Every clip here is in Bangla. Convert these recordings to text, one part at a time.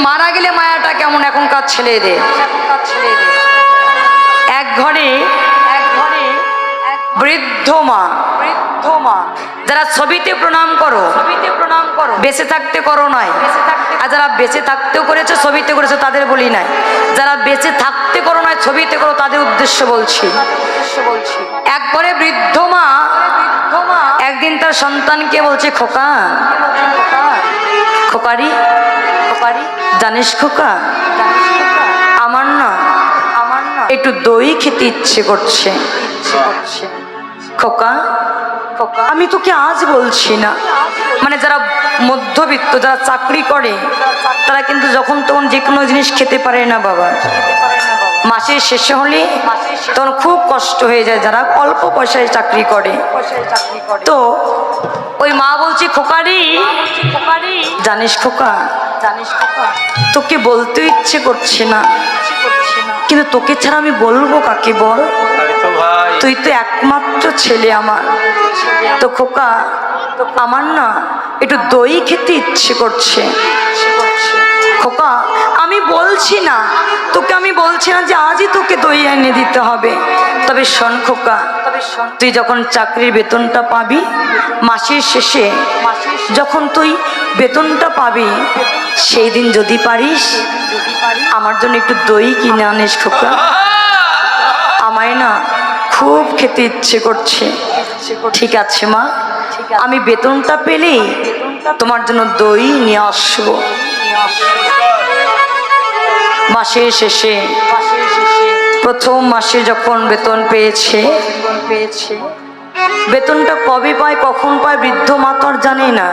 মারা গেলে মায়াটা কেমন এখনকার ছেলেদের। এক ঘরে বৃদ্ধ মা যারা ছবিতে প্রণাম করো, বেঁচে থাকতে করো নাই, আর যারা বেঁচে থাকতেও করেছে ছবিতে করেছে তাদের বলি নাই, যারা বেঁচে থাকতে করো নাই ছবিতে করো তাদের উদ্দেশ্য বলছি। এক ঘরে বৃদ্ধ মা একদিন তার সন্তানকে বলছে, খোকা খোকারি জানিস খোকা, আমার না একটু দই খেতে ইচ্ছে করছে। খোকা আমি তোকে আজ বলছি না, মানে যারা মধ্যবিত্ত যারা চাকরি করে তারা কিন্তু যখন তখন যে কোনো জিনিস খেতে পারে না বাবা। মাসের শেষে হলে তখন খুব কষ্ট হয়ে যায় যারা অল্প পয়সায় চাকরি করে। তো ওই মা বলছে, খোকারি জানিস খোকা তোকে বলতে ইচ্ছে করছে না, কিন্তু তোকে ছাড়া আমি বলবো কাকে বল, তুই তো একমাত্র ছেলে আমার। তো খোকা আমার না একটু দই খেতে ইচ্ছে করছে। খোকা আমি বলছি না তোকে, আমি বলছি না যে আজই তোকে দই এনে দিতে হবে, তবে শোন খোকা, তুই যখন চাকরির বেতনটা পাবি মাসের শেষে, যখন তুই বেতনটা পাবি সেই দিন যদি পারিস আমার জন্য একটু দই কিনে আনিস খোকা, আমায় না খুব খেতে ইচ্ছে করছে। ঠিক আছে মা, আমি বেতনটা পেলেই তোমার জন্য দই নিয়ে আসবো। মাসের শেষে প্রথম মাসে যখন বেতন পেয়েছে, বেতনটা কবে পায় কখন পায় বৃদ্ধ মা তো আর জানে না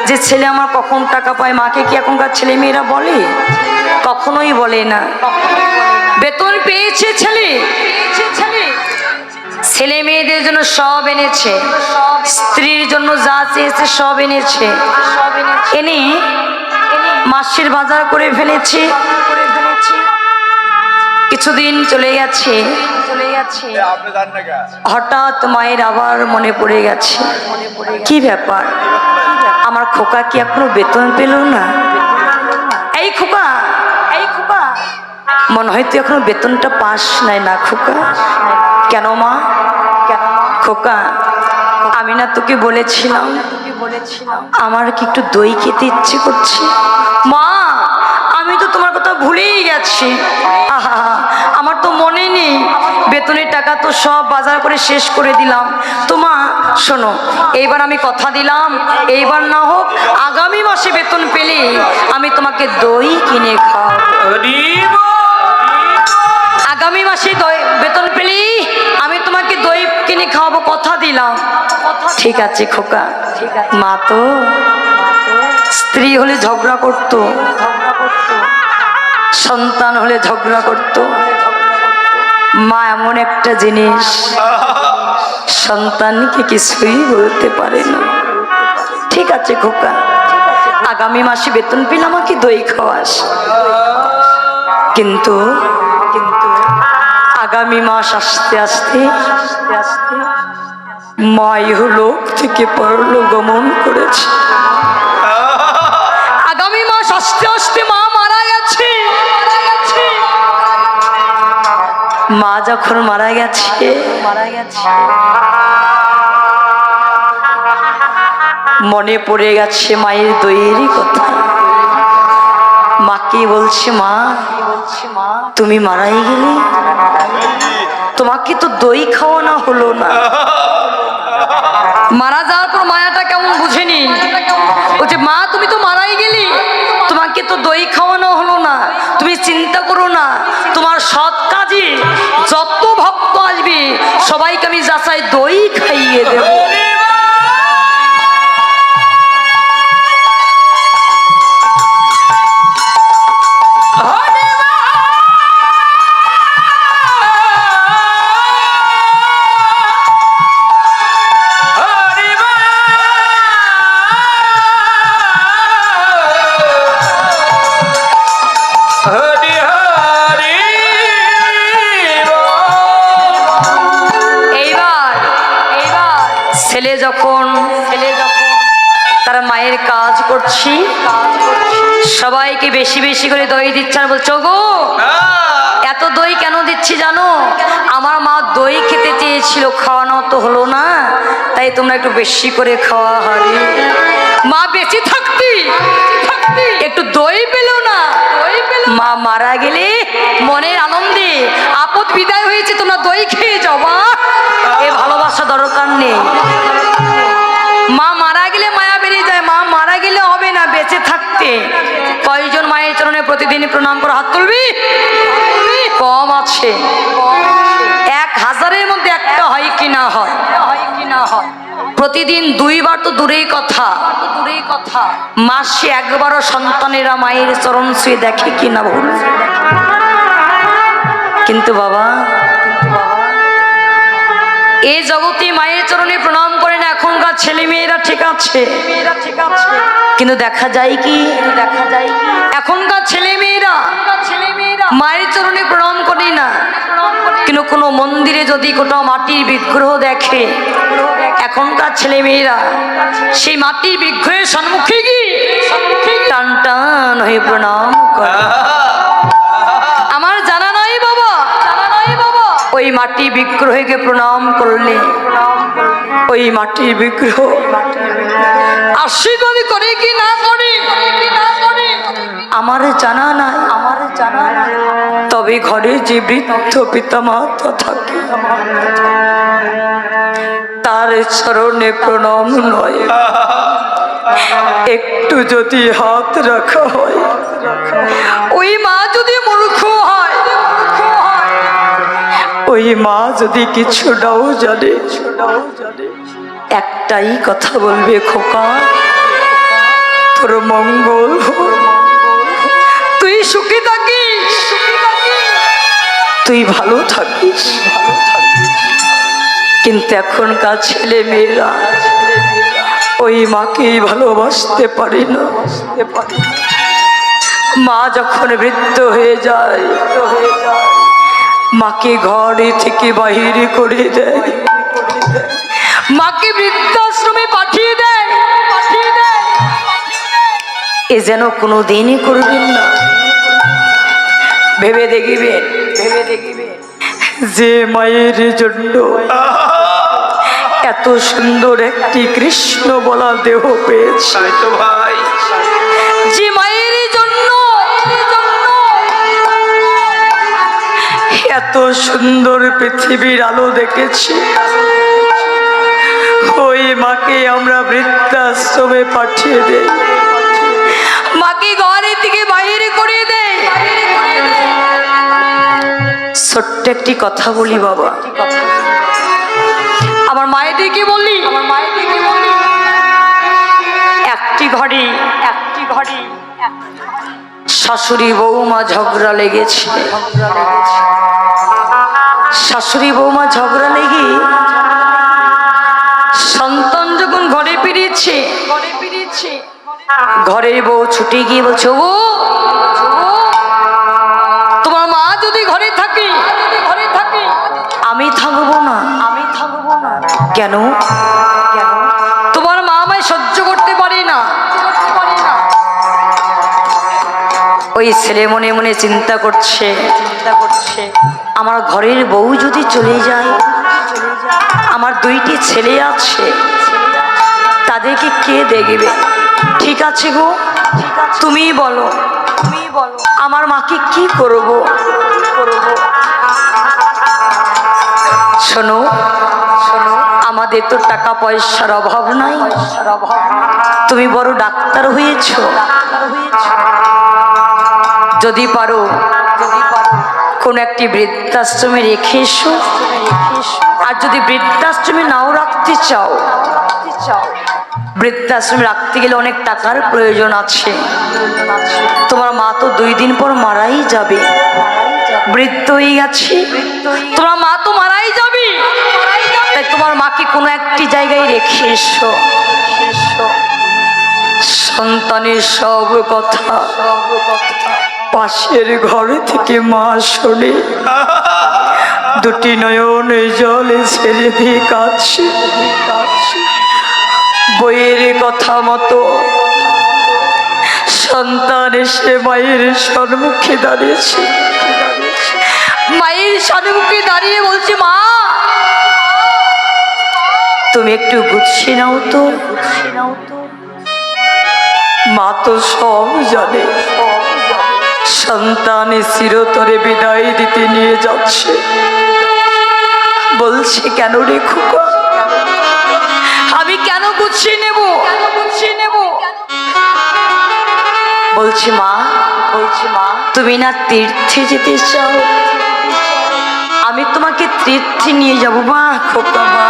যে ছেলে আমার কখন টাকা পায়। মাকে কি এখনকার ছেলে মেয়েরা বলে? কখনোই বলে না। বেতন পেয়েছে ছেলে মেয়েদের জন্য সব এনেছে, স্ত্রীর জন্য যা চেয়েছে সব এনেছে, এনে মাসের বাজার করে ফেলেছে। কিছুদিন চলে গেছে, হঠাৎ মায়ের আবার মনে পড়ে গেছে, কি ব্যাপার আমার খোকা কি এখনো বেতন পেল না? এই খোকা মনে হয় তুই এখনো বেতনটা পাস নাই না খোকা? কেন মা? খোকা আমি না তোকে বলেছিলাম আমার কি একটু দই খেতে ইচ্ছে করছে? মা আমি তো তোমার কথা ভুলেই গেছি, আহা আমার তো মনে নেই, বেতনের টাকা তো সব বাজার করে শেষ করে দিলাম। তো মা শোনো, এইবার আমি কথা দিলাম, এইবার না হোক আগামী মাসে বেতন পেলে আমি তোমাকে দই কিনে খাওয়াবো। আগামী মাসে বেতন পেলে আমি তোমাকে দই কিনে খাওয়াবো, কথা দিলাম। ঠিক আছে খোকা। মা তো স্ত্রী হলে ঝগড়া করতো, সন্তান হলে ঝগড়া করতো, মা এমন একটা জিনিস সন্তানকে কিছুই বলতে পারে না। ঠিক আছে খোকা, আগামী মাসে বেতন পেলে আমাকে দই খাওয়াস, কিন্তু আগামী মাস আস্তে আস্তে মাই লোক থেকে পরলোক গমন করেছে। আগামী মাস আস্তে আস্তে মা মারা গেছে। মা যখন মারা গেছে মনে পড়ে গেছে মায়ের দইয়েরই কথা। মাকে বলছে, মা তুমি মারাই গেলে, তোমাকে তো দই খাওয়ানো হলো না। মারা যাওয়ার পর মায়াটা কেমন বুঝেনি, বলছে মা তুমি তো মারাই গেলি, তোমাকে তো দই খাওয়ানো হলো না, তুমি চিন্তা করো না, তোমার সৎ কাজে যত ভক্ত আসবে সবাইকে আমি যাচাই দই খাইয়ে দেব। সবাইকে বেশি বেশি করে দই দিচ্ছে আর বলছো গো এত দই কেন দিচ্ছি জানো? আমার মা দই খেতে চেয়েছিল, খাওয়ানো তো হলো না, তাই তোমরা একটু বেশি করে খাওয়া হারি। মা বেঁচে থাকতি একটু দই পেল না, মা মারা গেলে মনের আনন্দে আপদ বিদায় হয়েছে, তোমরা দই খেয়ে যাও। মা এ ভালোবাসা দরকার নেই। মা মারা গেলে মায়া বেরিয়ে যায়, মা মারা গেলে হবে না, বেঁচে থাকতে। কয়জন মায়ের চরণে প্রতিদিন প্রণাম করে হাত তুলবি? কম আছে, 1000-এর মধ্যে একটা হয় কি না হয়? প্রতিদিন 2 বার তো দূরেই কথা, মাসে 1 বারও সন্তানেরা মায়ের চরণ ছুঁয়ে দেখে কি না ভুল। কিন্তু বাবা এই জগতে মায়ের চরণে প্রণাম করে না এখনকার ছেলে মেয়েরা, ঠিক আছে, কিন্তু দেখা যায় কি এখনকার ছেলে মেয়েরা মায়ের চরণে প্রণাম করে না, কিন্তু কোনো মন্দিরে যদি কোথাও মাটির বিগ্রহ দেখে এখনকার ছেলে মেয়েরা সেই মাটির বিগ্রহের সম্মুখে গিয়ে টান টান হয়ে প্রণাম করে। আমার জানা নাই বাবা, ওই মাটি বিগ্রহকে প্রণাম করলে ওই মাটির বিগ্রহ আশীর্বাদ করে কি না করে আমার জানা নাই। তবে ঘরে যে বৃদ্ধ পিতামাতা থাকে তার চরণে প্রণাম নয়, একটু যদি হাত রাখা হয়, ওই মা যদি মূর্খ হয়, ওই মা যদি কিছুটাও জানে, একটাই কথা বলবে, খোকা তোর মঙ্গল হোক, তুই সুখী থাকিস, তুই ভালো থাকিস। কিন্তু এখনকার ছেলে মেয়েরা ওই মাকেই ভালোবাসতে পারে না। মা যখন বৃদ্ধ হয়ে যায় মাকে ঘরে থেকে বাহিরে করে দেয়, মাকে বৃদ্ধাশ্রমে পাঠিয়ে দেয়। এ যেন কোনো দিনই করবেন না। ভেবে দেখবেন যে মায়ের জন্য এত সুন্দর একটি কৃষ্ণ বলা দেহ পেয়েছে, যে মায়ের জন্য এত সুন্দর পৃথিবীর আলো দেখেছি, ওই মাকে আমরা বৃদ্ধাশ্রমে পাঠিয়ে দেই, মাকে ঘরের থেকে বাইরে করে দেয়। ছোট্ট একটি কথা বলি বাবা, আমার মায়েদেরকে বলি, একটি ঘরে শাশুড়ি বৌমা ঝগড়া লেগেছে। শাশুড়ি বৌমা ঝগড়া লেগে সন্তান যখন ঘরে ফিরেছে, ঘরের বউ ছুটে গিয়ে বলছে, ও তোমার মা যদি ঘরে থাকে আমি থাকবো না। কেন? তোমার মা আমায় সহ্য করতে পারে না। ওই ছেলে মনে মনে চিন্তা করছে, আমার ঘরের বউ যদি চলে যায়, আমার 2টি ছেলে আছে, তাদেরকে কে দেখবে? ঠিক আছে গো, তুমি বলো আমার মাকে কি করব? শোনো, আমাদের তো টাকা পয়সার অভাব নাই, তুমি বড় ডাক্তার হয়েছো, যদি পারো কোন একটি বৃদ্ধাশ্রমে রেখে এসো। আর যদি বৃদ্ধাশ্রমে নাও রাখতে চাও, বৃদ্ধাশ্রমে রাখতে গেলে অনেক টাকার প্রয়োজন আছে। তোমার মা তো 2 দিন পর মারাই যাবে, বৃদ্ধ হয়ে গেছে, তোমার মা তো মারাই যাবে, তাই তোমার মাকে কোনো একটি জায়গায় রেখে এসো। সন্তানের সব কথা পাশের ঘরে থেকে মা শোনে, 2টি নয়নে জলে ছেড়ে দিয়ে কাঁদছে। বইয়ের কথা মতো সন্তান এসে মায়ের সম্মুখে দাঁড়িয়েছে, মায়ের সম্মুখে দাঁড়িয়ে বলছে, মা তুমি একটু গুছিয়ে নাও তো। মা তো সব জানে, সন্তান চিরতরে বিদায় দিতে নিয়ে যাচ্ছে। বলছে, কেন রে খোকা, আমি কেন গুছিয়ে নেব? বলছি মা, তুমি না তীর্থে যেতে চাও, আমি তোমাকে তীর্থে নিয়ে যাব। মা খোকা, মা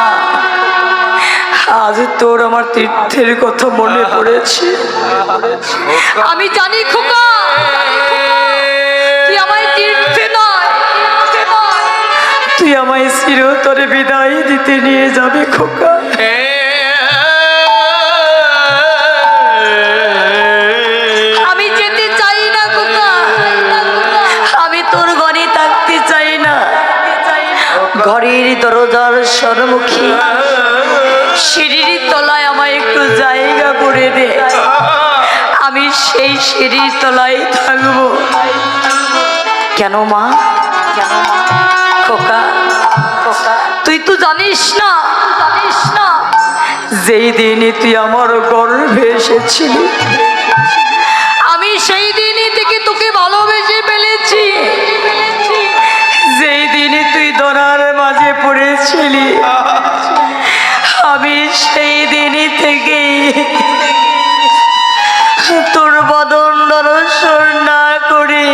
আজ তোর আমার তীর্থের কথা মনে পড়েছে। আমি জানি খোকা, তুই আমায় তীর্থে নয়, তুই আমায় চিরতরে বিদায় দিতে নিয়ে যাবে খোকা। আমি যেতে চাই না খোকা, আমি তোর ঘরে থাকতে চাই না। ঘরের দরজার সম্মুখে সিঁড়ির তলায় আমায় একটু জায়গা করে দে, আমি সেই সিঁড়ির তলায় থাকবো। কেন মা? খোকা, তুই তো জানিস না যেই দিনই তুই আমার গর্ভে এসেছিলি, আমি সেই দিনই থেকে তোকে ভালোবেসে ফেলেছি। যেই দিনই তুই ধরার মাঝে পড়েছিলি, আমি সেই দিনই থেকে তোর বদন দর্শন না করে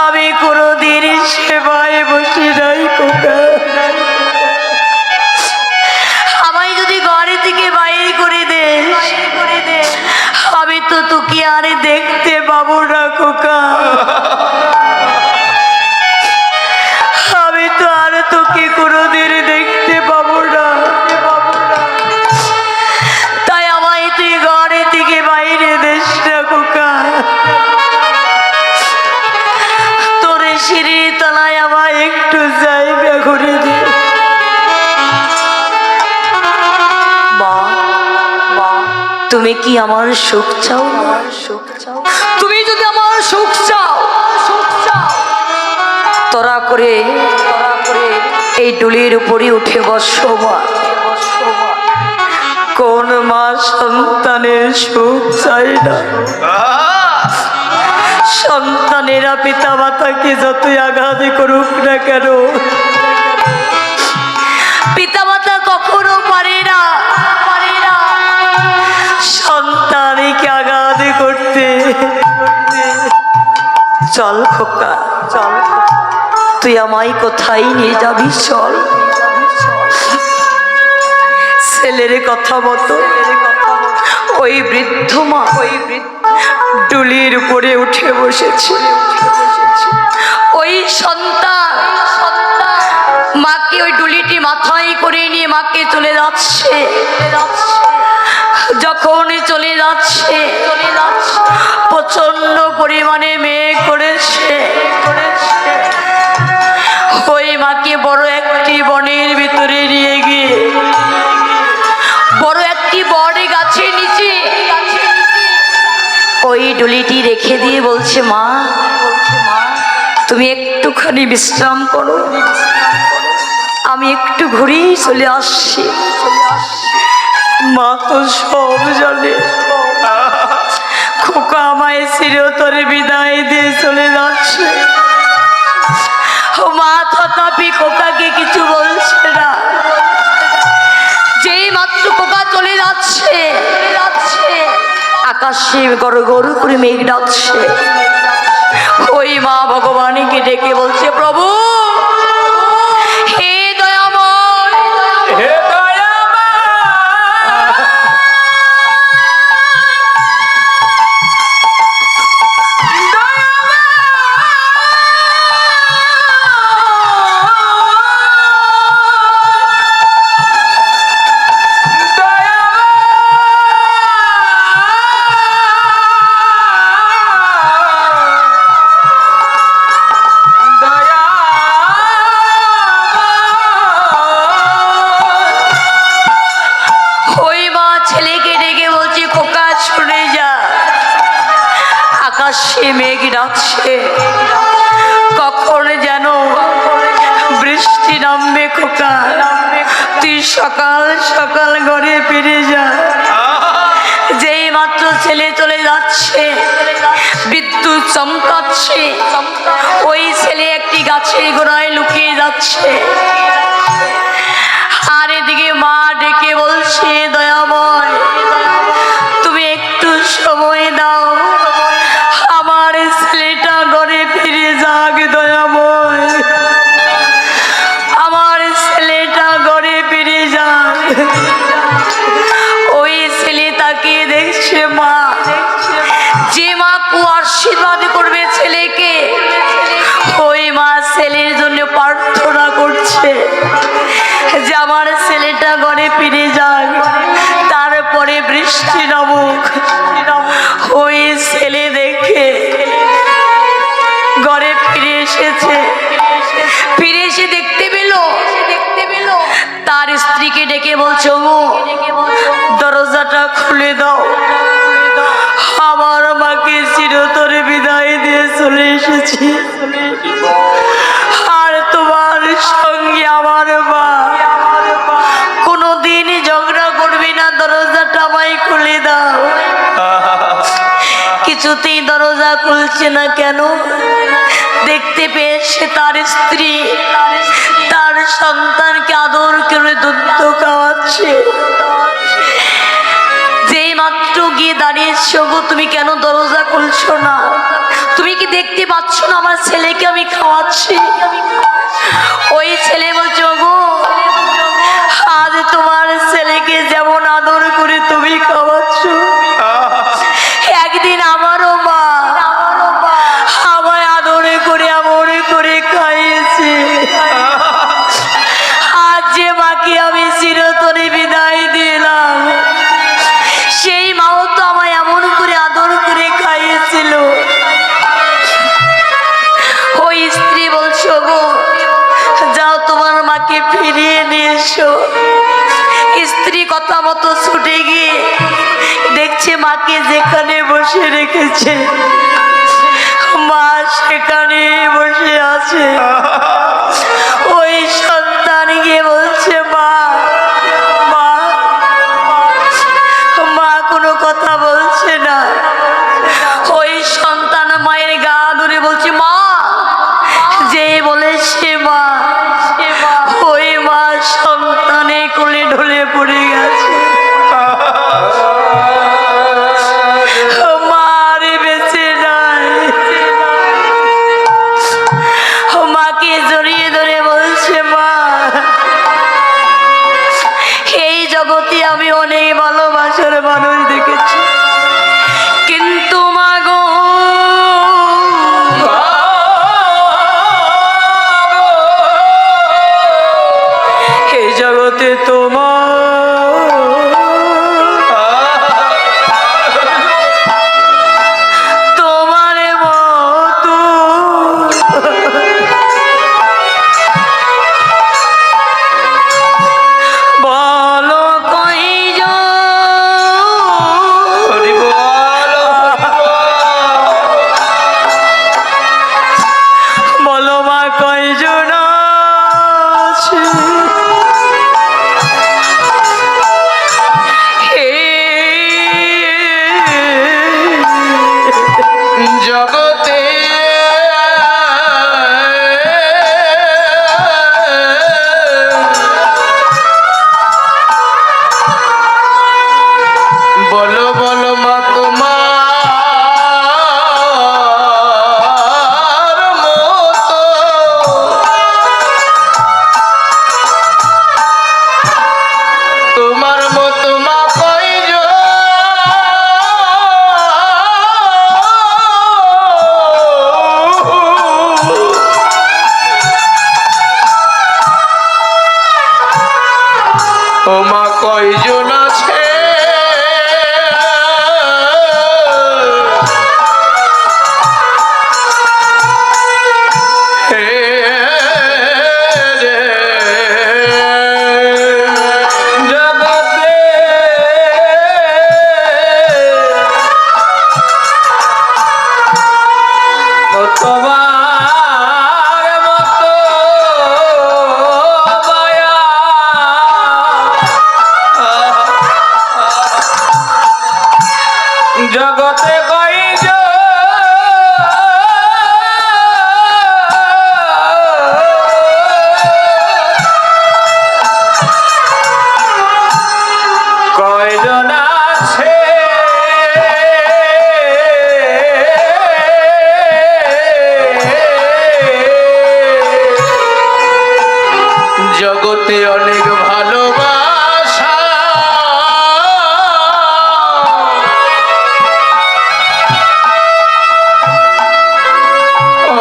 আমি কোনোদিন সেবায় বসে নাই খোকা। আমায় যদি ঘরে থেকে বাইরে করে দে, আমি তো তোকে আর দেখতে পাবো না খোকা। আমি তো আর তোকে কোনোদিন দেখতে পাবো না। তাই আমায় তুই ঘরে থেকে বাইরে দিস না খোকা। তোর সিঁড়ির তলায় আমায় একটু জায়গা করে দে। তুমি কি আমার সুখ চাও? তুমি যদি আমার সুখ চাও, তোরা করে এই ডুলির উপরে উঠে বসো মা। কোন মা সন্তানের সুখ চাই না? সন্তানেরা পিতা মাতাকে যতই আঘাত করুক না কেন, পিতা মাতা কখনো পারে না সন্তানকে আঘাত করতে। চল খোকা, চল, তুই আমায় কোথায় নিয়ে যাবি? চল। ছেলের কথা মতো ওই বৃদ্ধ মা ডুলির উপরে উঠে বসেছে। ওই সন্তান মাকে ওই ডুলিটি মাথায় করে নিয়ে মাকে চলে যাচ্ছে। যখন চলে যাচ্ছে, প্রচন্ড পরিমাণে মেঘ করেছে। ওই মাকে বড় একটি বনের ভিতরে নিয়ে গিয়ে বড় একটি বট গাছের নিচে ওই ডুলিটি রেখে দিয়ে বলছে, মা তুমি একটুখানি বিশ্রাম করো, আমি একটু ঘুরেই চলে আসছি। মা তো সব জানে, খোকা আমায় চিরতরে বিদায় দিয়ে চলে যাচ্ছে। মা তথাপি খোকাকে কিছু বলছে না। যেই মাত্র খোকা চলে যাচ্ছে, আকাশে গড় গড় করে মেঘ ডাকছে। ওই মা ভগবানকে ডেকে বলছে, প্রভু হে দয়াময়, হে দয়া আকাশে মেঘ ডাকছে, কখন যেন বৃষ্টি নামবে খোকা, তুই সকাল সকাল ঘরে ফিরে যা। যেই মাত্র ছেলে চলে যাচ্ছে, বিদ্যুৎ চমকাচ্ছে, ওই ছেলে একটি গাছের গোড়ায় লুকিয়ে যাচ্ছে। আর এদিকে মা ডেকে বলছে, দয়াময় তুমি একটু সময় দাও, আমার ছেলেটা ঘরে ফিরে যাক। দয়াময় আমার ছেলেটা ঘরে ফিরে যাক। ওই ছেলে তাকে দেখছে, মা যে মা আশীর্বাদ করবে ছেলেকে, ওই মা ছেলের জন্য প্রার্থনা করছে যে আমার ছেলেটা ঘরে ফিরে যাক, তারপরে বৃষ্টি নামুক। ওই ছেলে দেখে ঘরে ফিরে এসেছে, ফিরে এসে দেখতে পেল তার স্ত্রীকে ডেকে বলছে, ও দরজাটা খুলে দাও, আমার মাকে চিরতরে বিদায় দিয়ে চলে এসেছি, আর তোমার সঙ্গে আমার মা কোনোদিন ঝগড়া করবি না, দরজাটা আমায় খুলে দাও। কিছুতেই দরজা খুলছে না কেন? দেখতে পেয়েছে তার স্ত্রী তার সন্তানকে আদর করে দুধ খাওয়াচ্ছে। যেই মাত্র গিয়ে দাঁড়িয়েছো, গো তুমি কেন দরজা খুলছো না? তুমি কি দেখতে পাচ্ছ না আমার ছেলেকে আমি খাওয়াচ্ছি? ওই ছেলে বলছে, গো আজ তোমার ছেলেকে যেমন আদর করে তুমি খাওয়াচ্ছ, একদিন আমারও মা আমায় আদরে করে এমন করে খাইয়েছে। আজ যে মাকে আমি চিরতরে বিদায় দিলাম, সেই মাও তো আমায় এমন করে আদর করে খাইয়েছিল। ওই স্ত্রী বলছো, গো যাও তোমার মাকে ফিরিয়ে নিয়ে এসো। স্ত্রী কথা মতো ছুটে গিয়ে দেখছে মাকে যেখানে বসে রেখেছে, মা সেখানে বসে আছে। ওই সন্তান গিয়ে বলছে, মা মা মা কোনো কথা বলছে না। ওই সন্তান মায়ের গা ধরে বলছে, মা যে বলেছে মা, ওই মা সন্তানের কোলে ঢলে পড়ে গেছে। মার বেঁচে নাই। মাকে জড়িয়ে ধরে বলছে, মা এই জগতে আমি অনেক ভালোবাসার মানুষ দেখেছি, কিন্তু মা গো এই জগতে তোমার মতো বলো কয়জন জগতে অনেক ভালোবাসা,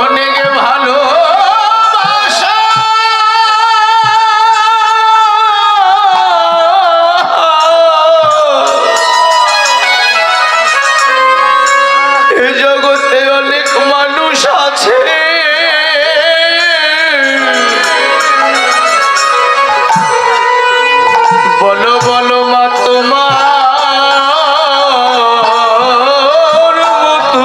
অনেক ভালোবাসা, এ জগতে অনেক মানুষ আছে, বলো বলো মা তোমার মতো,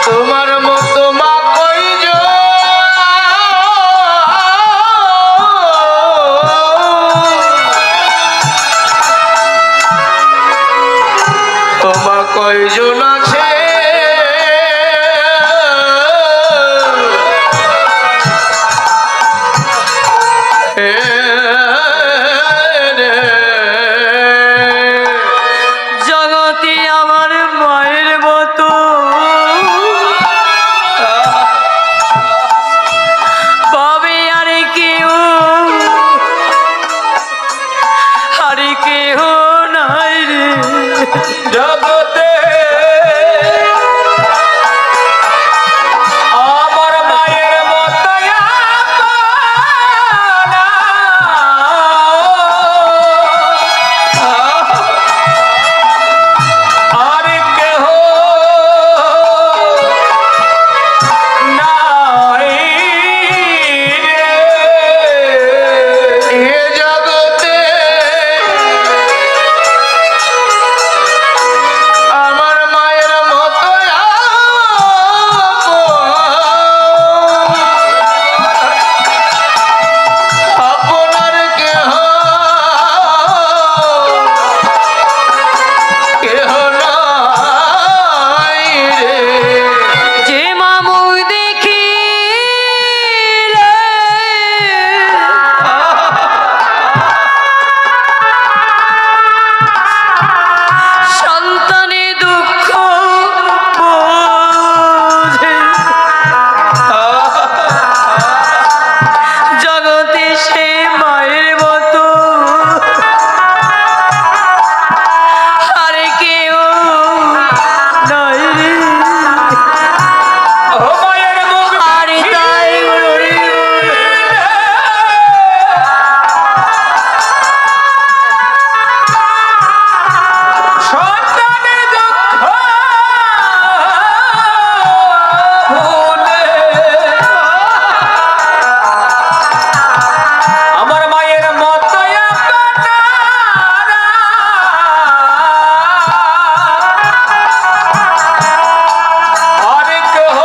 তোমার মতো মা কইজন, তোমা কয়জন আছে, জগতে আমার মায়ের মতো পাবে আর কেউ, আর কেউ নাই রে জগতে আমার মায়ের মতো আর কেহ নাই রে, এ জগতে আমার মায়ের মতো আপনার কেহ কেহ নাই রে, যে মামু দেখিলে সন্তানে দুঃখ বোঝে, জগতে সে মায়ের মতো আর কেউ নাই রে। ও মায়ের মুখ আর তাই সন্তানের দুঃখ ভুলে আমার মায়ের মতো আর কেহ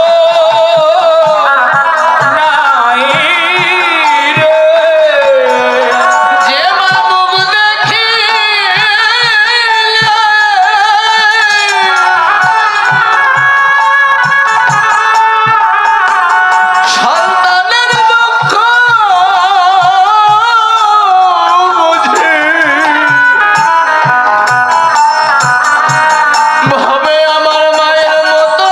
নাই রে, যে মা মুখ সন্তানের দুঃখ বুঝে ভাবে আমার মায়ের মতো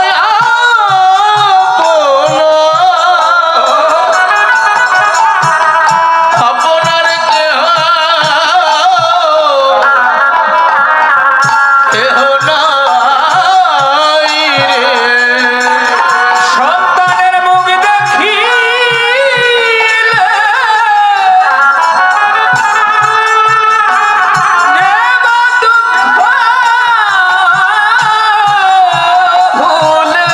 আপনার কেহ কেহ নাই রে, সন্তানের মুখ দেখিলে নেবা দুঃখ ভুলে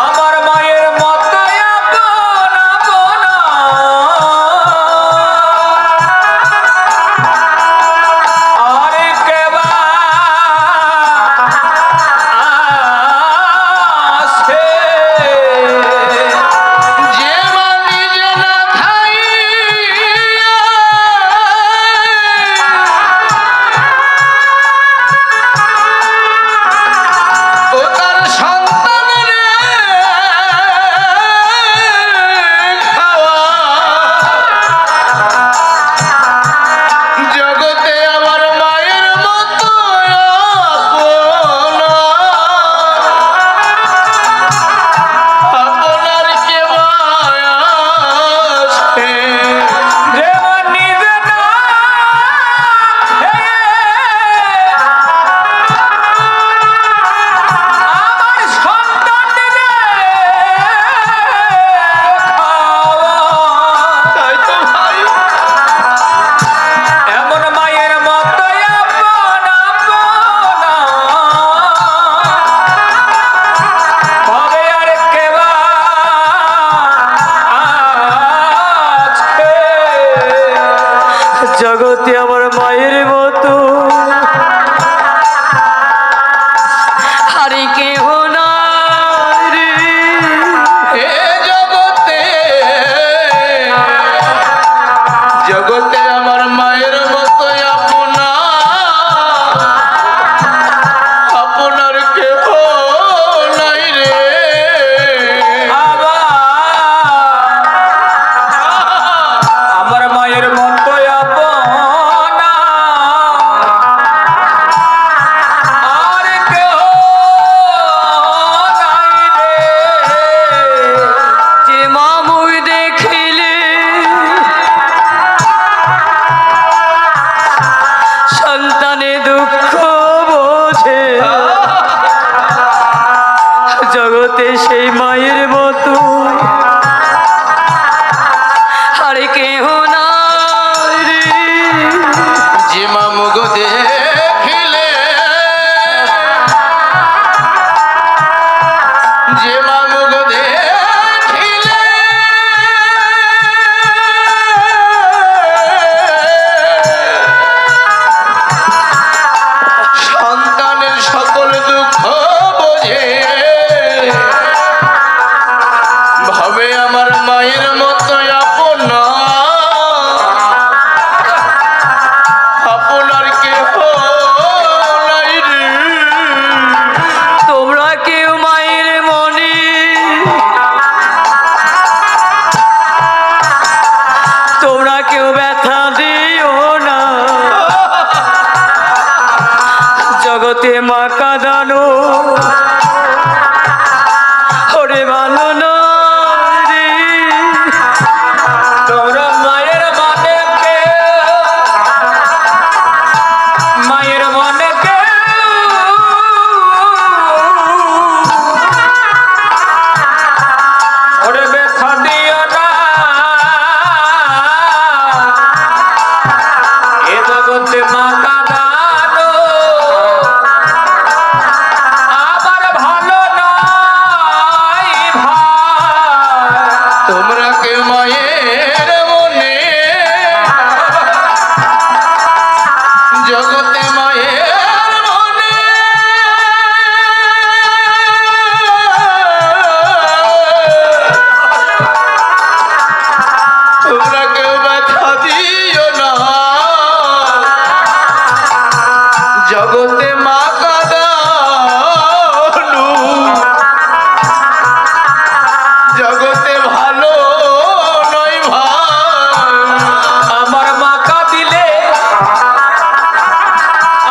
আমার মায়ের মতো আপন আপন মায়ের মতো আপনার কেহ নাই রে। আমার মায়ের মতো আপনা আর কেহ নাই রে। যে মা মুখ দেখিলে সন্তানে দুঃখ বোঝে, জগতে সেই মায়ের মতো আর কেহ নাই রে। যে মা মুখ দেখিলে, যে মা মুখ দেখিলে সন্তানের সকল দুঃখ বোঝে, ভাবে আমার মায়ের মতো আপনার কেহ নাই রে। তোমরা কেউ মায়ের মনে তোমরা কেউ ব্যথা দিও না, জগতে মা কাঁদানো ওরে ভালো নয় রে। তোমরা মায়ের মনে মায়ের মনে ওরে ব্যথা দিও না, এ জগতে মা কাঁদানো আবার ভালো নয় ভাই। তোমরা কে মায়ের মনে জগতে মায়ের মনে তোমরা কেউ ব্যথা দিও না, জগতে মা কাঁদানো জগতে ভালো নয় ভাই। আমার মা কাঁদিলে,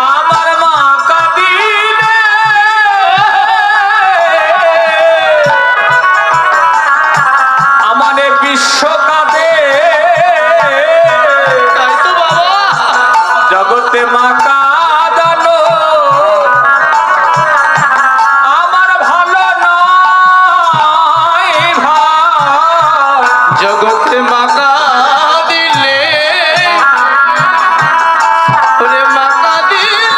আমার মা কাঁদিলে আমাদের বিশ্ব কাঁদে, তাই তো বাবা। জগতে মা কাঁদানো আমার ভালো নয় ভাই। জগতে মা কাঁদিলে, ওরে মা কাঁদিলে,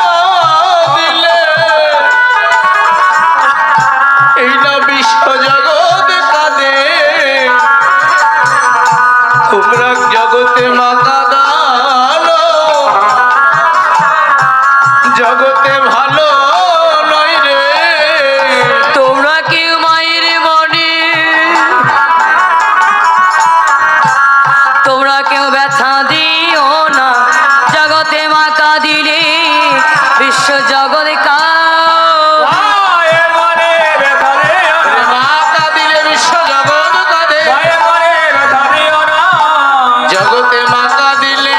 কাঁদিলে এই না বিশ্ব জগৎ কাঁদে। তোমরা জগতে মা কাঁদানো জগতে ভালো নয় রে। তোমরা কেউ মায়ের মনে তোমরা কেউ ব্যথা দিও না, জগতে মা কাঁদিলে বিশ্ব জগৎ মায়ের মনে ব্যথা দিও না, মা কাঁদিলে বিশ্ব জগৎ কাঁদে। মায়ের মনে ব্যথা দিও না, জগতে মা কাঁদিলে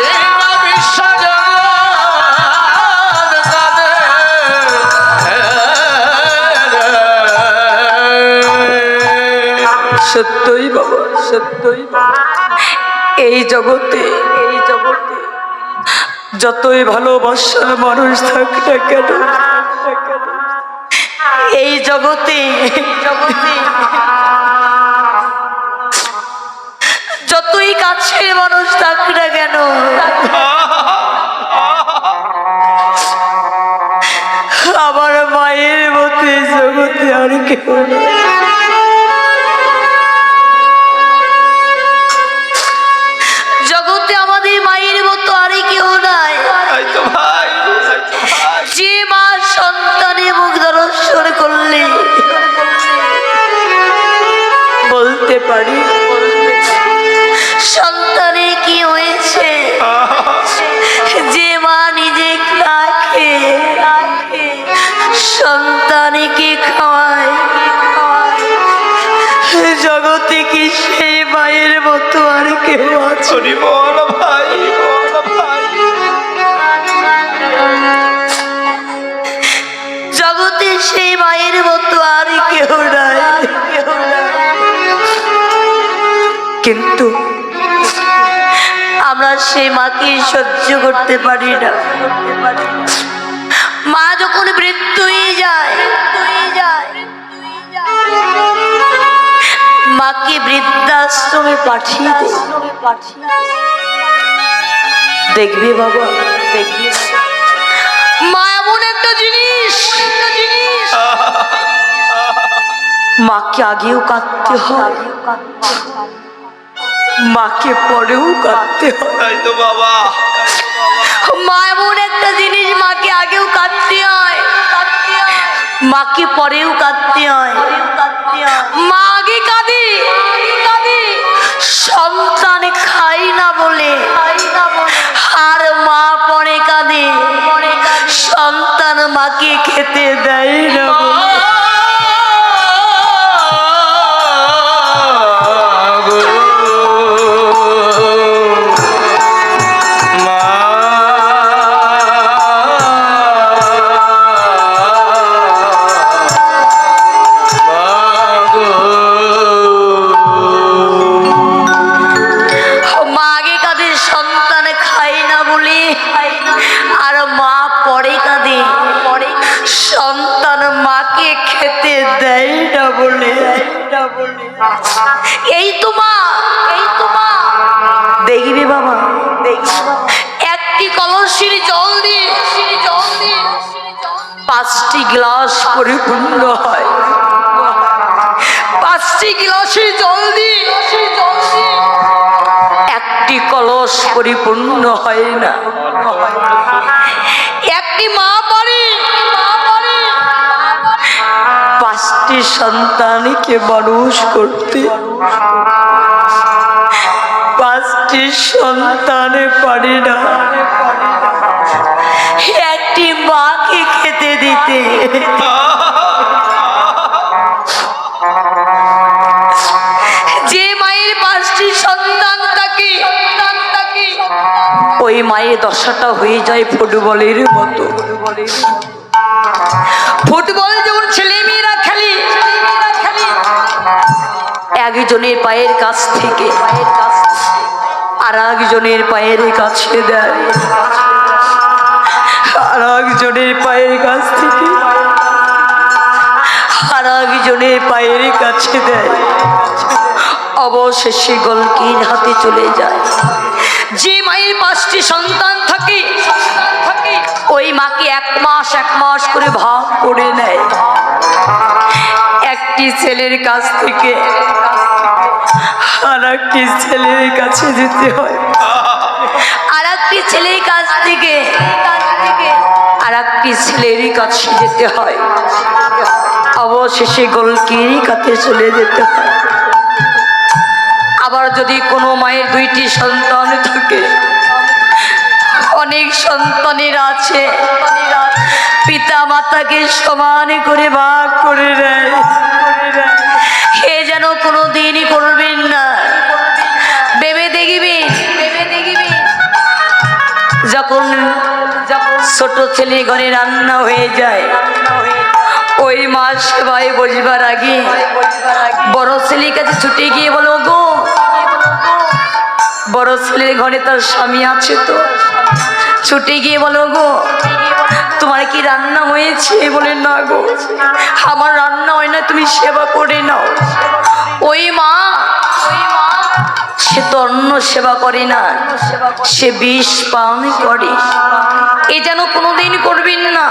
এই না বিশ্ব জগৎ কাঁদে। সত্যই বাবা, সত্যই বাবা। এই জগতে যতই ভালোবাসার মানুষ থাক না কেন, এই জগতে যতই কাছের মানুষ থাক না কেন, আমার মায়ের মতো এই জগতে আর কেউ নেই। জগতে আমাদের মায়ের মতো আর কেউ নাই। যে মা সন্তানের মুখ দর্শন করলে বলতে পারি সন্তানের কি হয়েছে যে মা নিজে না খেয়ে সন্তানকে খাওয়ায়। জগতে কি সেই মায়ের মতো আর কেউ আছে? বল ভাই, বল ভাই। জগতে সেই মায়ের মতো আর কেউ নাই, কিন্তু আমরা সেই মাকে সহ্য করতে পারি না। মা যখন বৃদ্ধ হয়ে যায় মাকে বৃদ্ধাশ্রমে পাঠিয়ে দেয়। দেখবি বাবা, দেখবি মা এমন একটা জিনিস মাকে আগেও কাঁদতে হয়, মাকে পরেও কাঁদতে হয়। তাই তো বাবা, মা এমন একটা জিনিস মাকে আগেও কাঁদতে হয়, মাকে পরেও কাঁদতে হয়। মা আগে কাঁদে সন্তান খাই না বলে, আর মা পরে কাঁদে সন্তান মাকে খেতে দেয় না বলে। এই তো মা, দেখবি বাবা, একটি কলসির জল দিয়ে 5টি গ্লাস পরিপূর্ণ হয়। 5টি গ্লাসের জল দিয়ে একটি কলস পরিপূর্ণ হয় না। একটি মা পারে 5টি সন্তানকে মানুষ করতে, 5টি সন্তানে পারে না একটি মাকে খেতে দিতে। যে মায়ের 5টি সন্তান থাকে ওই মায়ের দশাটা হয়ে যায় ফুটবলের মতো। ফুটবল যেমন ছেলে মেয়েরা খেলে, একজনের পায়ের কাছ থেকে আর একজনের পায়ের কাছে দেয়, আর একজনের পায়ের কাছ থেকে আর একজনের পায়ের কাছে দেয়, অবশেষে গোলকির হাতে চলে যায়। যে মায়ের 5টি সন্তান থাকে ওই মাকে 1 মাস করে ভাগ করে নেয়। একটি ছেলের কাছ থেকে আর একটি ছেলের কাছে যেতে হয়, আর একটি ছেলের কাছ থেকে আর একটি ছেলের কাছে যেতে হয়, অবশেষে গোলকির কাছে চলে যেতে হয়। আবার যদি কোনো মায়ের 2টি সন্তান থাকে, অনেক সন্তানের আছে, পিতা মাতাকে সমান করে ভাগ করে দেয়। এ যেন কোনো দিনই করবেন না। ভেবে দেখবি যখন ছোট ছেলে ঘরে রান্না হয়ে যায়, ওই মা সেবায় বসবার আগে বড় ছেলের কাছে ছুটে গিয়ে বলো, গো বড় ছেলের ঘরে তার স্বামী আছে তো, ছুটে গিয়ে বলো, গো তোমার কি রান্না হয়েছে? বলে না গো আমার রান্না হয় না, তুমি সেবা করে নাও। ওই মা সে তো অন্ন সেবা করে না, সে বিষ পান করে। এ যেন কোনোদিন করবেন না।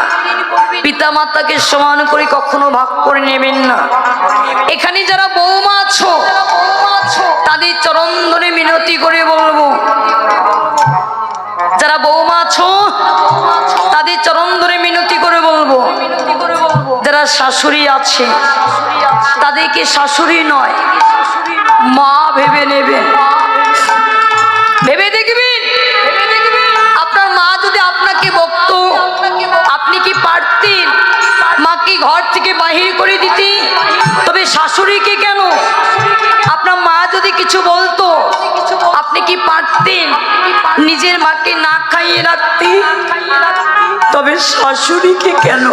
পিতা মাতাকে সমান করে কখনো ভাগ করে নেবেন না। এখানে যারা বৌমা আছো তাদের চরণ ধরে মিনতি করে বলবো, যারা বৌমা আছো তাদের চরণ ধরে মিনতি করে বলবো, যারা শাশুড়ি আছে তাদেরকে শাশুড়ি নয় মা ভেবে নেবেন, ভেবে দেখবেন আপনার মা যদি আপনাকে বকতো আপনি কি পারতেন মাকে ঘর থেকে বাহির করে দিতে? তবে শাশুড়িকে কেন? আপনার মা যদি কিছু বলতো আপনি কি পারতেন নিজের মাকে না খাইয়ে রাখতে? তবে শাশুড়িকে কেন?